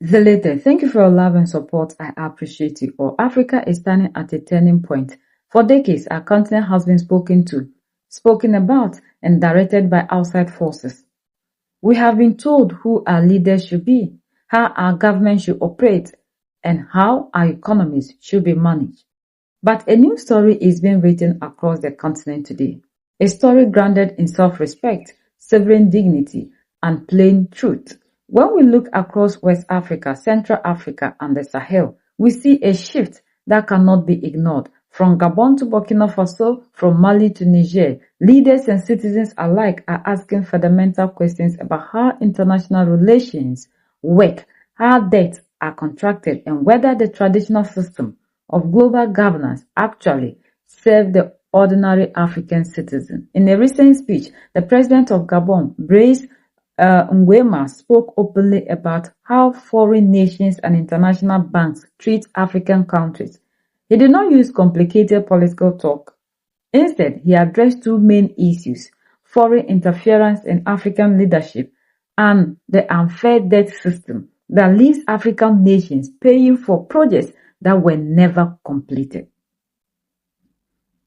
Zelete, thank you for your love and support. I appreciate it all. Africa is standing at a turning point. For decades, our continent has been spoken about, and directed by outside forces. We have been told who our leaders should be, how our government should operate, and how our economies should be managed. But a new story is being written across the continent today. A story grounded in self-respect, sovereign dignity, and plain truth. When we look across West Africa, Central Africa, and the Sahel, we see a shift that cannot be ignored. From Gabon to Burkina Faso, from Mali to Niger, leaders and citizens alike are asking fundamental questions about how international relations work, how debts are contracted, and whether the traditional system of global governance actually serve the ordinary African citizen. In a recent speech, the president of Gabon, Brice Nguema, spoke openly about how foreign nations and international banks treat African countries. He did not use complicated political talk. Instead, he addressed two main issues: foreign interference in African leadership and the unfair debt system that leaves African nations paying for projects that were never completed.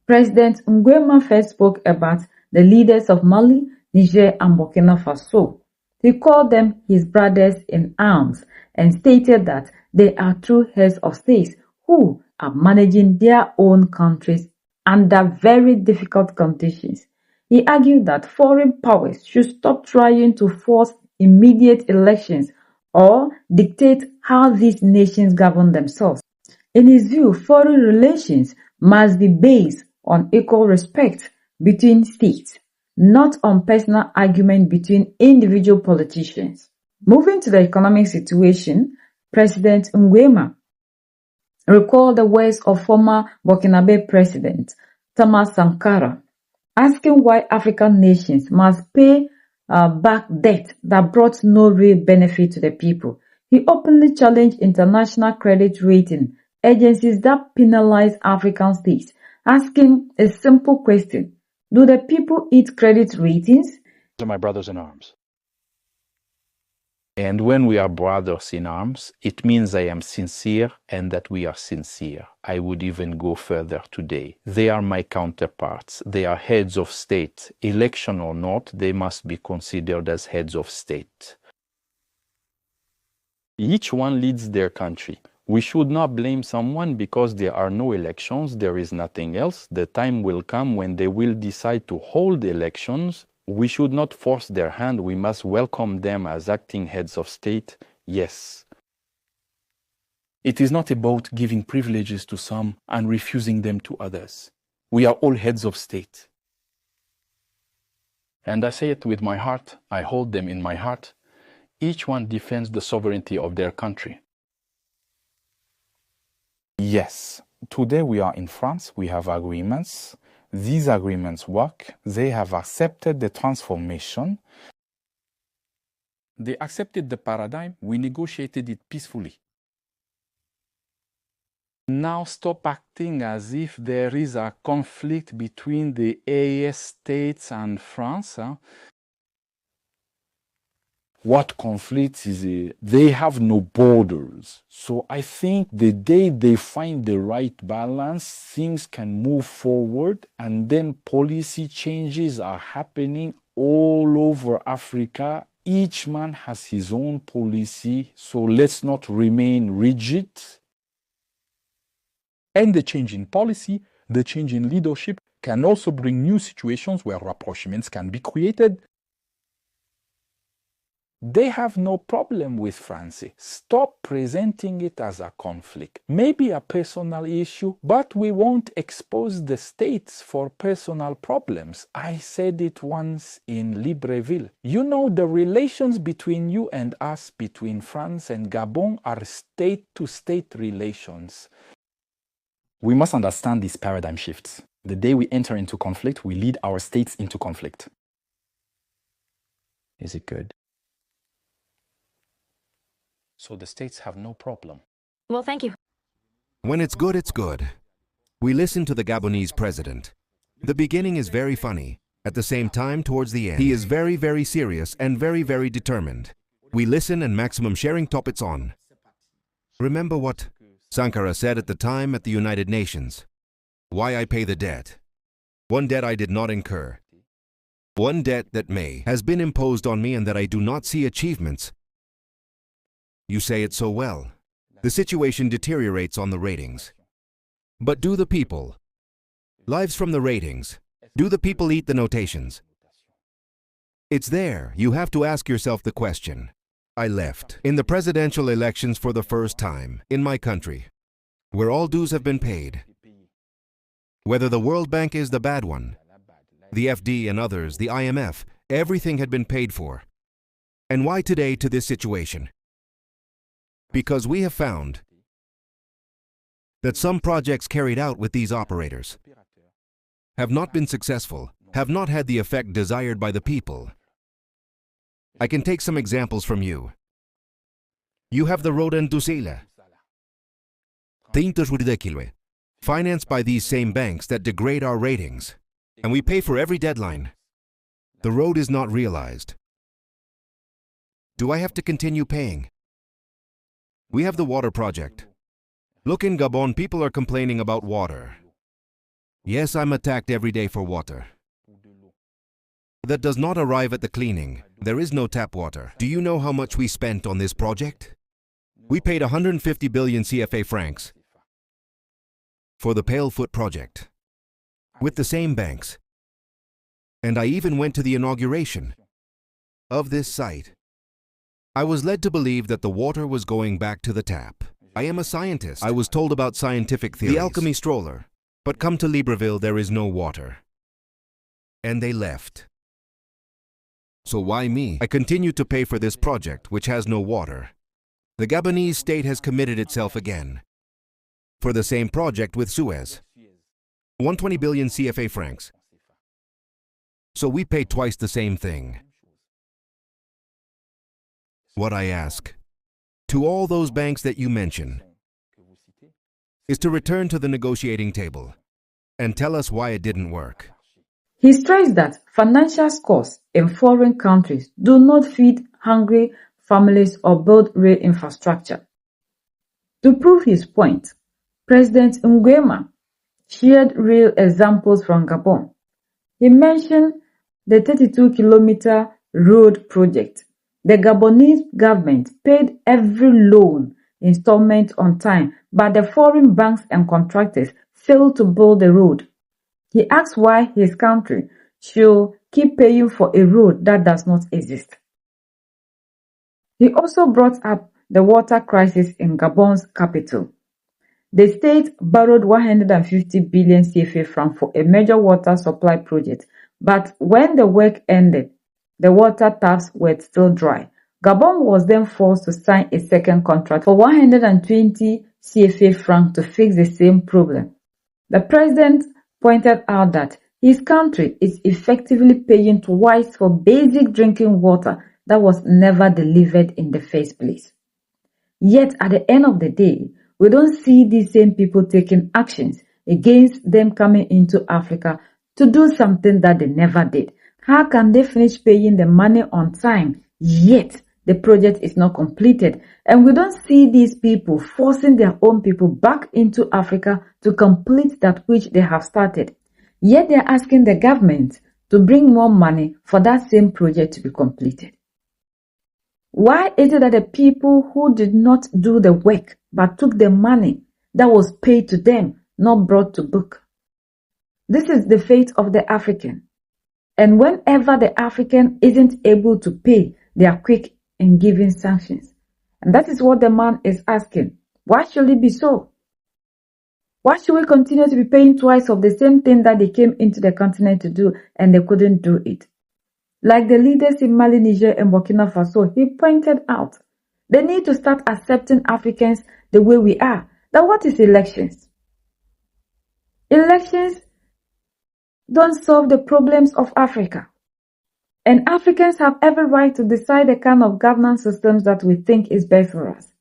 President Nguema first spoke about the leaders of Mali, Niger, and Burkina Faso. He called them his brothers in arms and stated that they are true heads of states who are managing their own countries under very difficult conditions. He argued that foreign powers should stop trying to force immediate elections or dictate how these nations govern themselves. In his view, foreign relations must be based on equal respect between states, not on personal argument between individual politicians. Moving to the economic situation, President Nguema recalled the words of former Burkinabe President Thomas Sankara, asking why African nations must pay back debt that brought no real benefit to the people. He openly challenged international credit rating agencies that penalize African states, asking a simple question: do the people eat credit ratings? Those are my brothers in arms. And when we are brothers in arms, it means I am sincere and that we are sincere. I would even go further today. They are my counterparts. They are heads of state. Election or not, they must be considered as heads of state. Each one leads their country. We should not blame someone because there are no elections, there is nothing else. The time will come when they will decide to hold elections. We should not force their hand. We must welcome them as acting heads of state. Yes. It is not about giving privileges to some and refusing them to others. We are all heads of state. And I say it with my heart. I hold them in my heart. Each one defends the sovereignty of their country. Yes. Today we are in France. We have agreements. These agreements work. They have accepted the transformation. They accepted the paradigm. We negotiated it peacefully. Now stop acting as if there is a conflict between the AES states and France. What conflict is it? They have no borders. So I think the day they find the right balance, things can move forward, and then policy changes are happening all over Africa. Each man has his own policy, so let's not remain rigid. And the change in policy, the change in leadership can also bring new situations where rapprochements can be created. They have no problem with France. Stop presenting it as a conflict. Maybe a personal issue, but we won't expose the states for personal problems. I said it once in Libreville. You know, the relations between you and us, between France and Gabon, are state-to-state relations. We must understand these paradigm shifts. The day we enter into conflict, we lead our states into conflict. Is it good? So the states have no problem. Well, thank you. When it's good, it's good. We listen to the Gabonese president. The beginning is very funny. At the same time, towards the end, he is very, very serious and very, very determined. We listen and maximum sharing topics on. Remember what Sankara said at the time at the United Nations. Why I pay the debt. One debt I did not incur. One debt that has been imposed on me and that I do not see achievements. You say it so well. The situation deteriorates on the ratings. But do the people? Lives from the ratings. Do the people eat the notations? It's there. You have to ask yourself the question. I left in the presidential elections for the first time in my country, where all dues have been paid. Whether the World Bank is the bad one, the FD and others, the IMF, everything had been paid for. And why today to this situation? Because we have found that some projects carried out with these operators have not been successful, have not had the effect desired by the people. I can take some examples from you. You have the road in Dusela, financed by these same banks that degrade our ratings, and we pay for every deadline. The road is not realized. Do I have to continue paying? We have the water project. Look, in Gabon, people are complaining about water. Yes, I'm attacked every day for water. That does not arrive at the cleaning. There is no tap water. Do you know how much we spent on this project? We paid 150 billion CFA francs for the Pale Foot project with the same banks. And I even went to the inauguration of this site. I was led to believe that the water was going back to the tap. I am a scientist. I was told about scientific theories. The alchemy stroller. But come to Libreville, there is no water. And they left. So why me? I continue to pay for this project, which has no water. The Gabonese state has committed itself again for the same project with Suez. 120 billion CFA francs. So we pay twice the same thing. What I ask to all those banks that you mention is to return to the negotiating table and tell us why it didn't work. He stressed that financial scores in foreign countries do not feed hungry families or build real infrastructure. To prove his point, President Nguema shared real examples from Gabon. He mentioned the 32-kilometer road project. The Gabonese government paid every loan installment on time, but the foreign banks and contractors failed to build the road. He asked why his country should keep paying for a road that does not exist. He also brought up the water crisis in Gabon's capital. The state borrowed 150 billion CFA francs for a major water supply project, but when the work ended, the water taps were still dry. Gabon was then forced to sign a second contract for 120 CFA francs to fix the same problem. The president pointed out that his country is effectively paying twice for basic drinking water that was never delivered in the first place. Yet at the end of the day, we don't see these same people taking actions against them coming into Africa to do something that they never did. How can they finish paying the money on time, yet the project is not completed? And we don't see these people forcing their own people back into Africa to complete that which they have started. Yet they are asking the government to bring more money for that same project to be completed. Why is it that the people who did not do the work but took the money that was paid to them not brought to book? This is the fate of the African. And whenever the African isn't able to pay, they are quick in giving sanctions. And that is what the man is asking. Why should it be so? Why should we continue to be paying twice of the same thing that they came into the continent to do and they couldn't do it? Like the leaders in Mali, Niger, and Burkina Faso, he pointed out, they need to start accepting Africans the way we are. Now, what is elections? Elections don't solve the problems of Africa. And Africans have every right to decide the kind of governance systems that we think is best for us.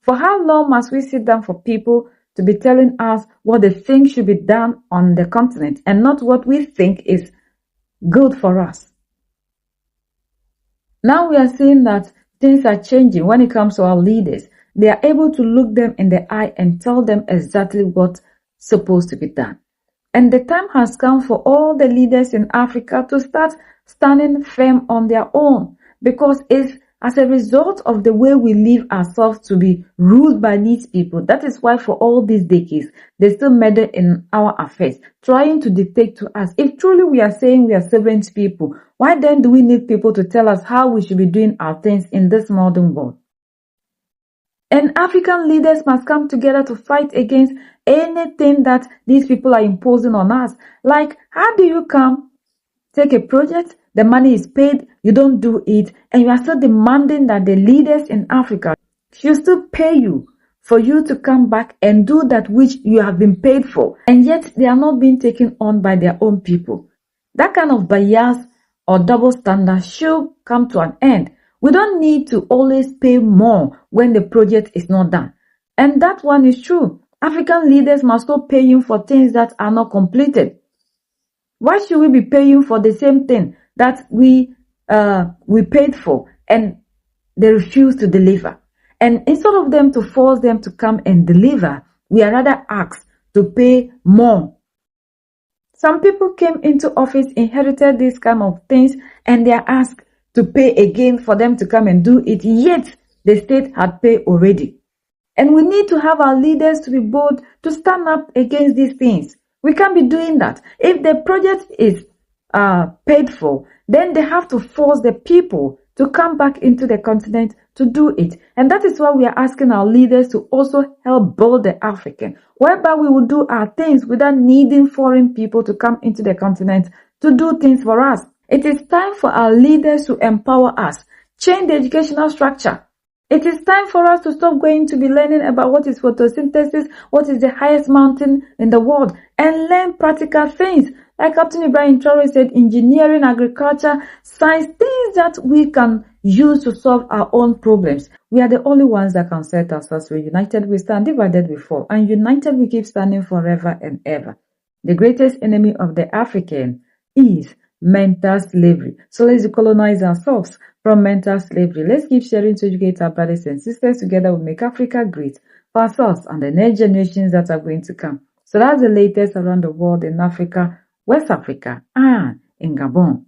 For how long must we sit down for people to be telling us what they think should be done on the continent and not what we think is good for us? Now we are seeing that things are changing when it comes to our leaders. They are able to look them in the eye and tell them exactly what's supposed to be done. And the time has come for all the leaders in Africa to start standing firm on their own, because it's as a result of the way we live ourselves to be ruled by these people. That is why for all these decades, they still meddle in our affairs, trying to dictate to us. If truly we are saying we are sovereign people, why then do we need people to tell us how we should be doing our things in this modern world? And African leaders must come together to fight against anything that these people are imposing on us. Like, how do you come, take a project, the money is paid, you don't do it, and you are still demanding that the leaders in Africa should still pay you for you to come back and do that which you have been paid for, and yet they are not being taken on by their own people. That kind of bias or double standard should come to an end. We don't need to always pay more when the project is not done. And that one is true. African leaders must stop paying for things that are not completed. Why should we be paying for the same thing that we paid for and they refuse to deliver? And instead of them to force them to come and deliver, we are rather asked to pay more. Some people came into office, inherited these kind of things, and they are asked to pay again for them to come and do it, yet the state had paid already. And we need to have our leaders to be bold to stand up against these things. We can't be doing that. If the project is paid for, then they have to force the people to come back into the continent to do it. And that is why we are asking our leaders to also help build the African, whereby we will do our things without needing foreign people to come into the continent to do things for us. It is time for our leaders to empower us, change the educational structure. It is time for us to stop going to be learning about what is photosynthesis, what is the highest mountain in the world, and learn practical things. Like Captain Ibrahim Traore said, engineering, agriculture, science, things that we can use to solve our own problems. We are the only ones that can set ourselves free. United we stand, divided we fall, and united we keep standing forever and ever. The greatest enemy of the African is mental slavery. So let's decolonize ourselves from mental slavery. Let's keep sharing to educate our brothers and sisters. Together we make Africa great for ourselves and the next generations that are going to come. So that's the latest around the world in Africa, West Africa, and in Gabon.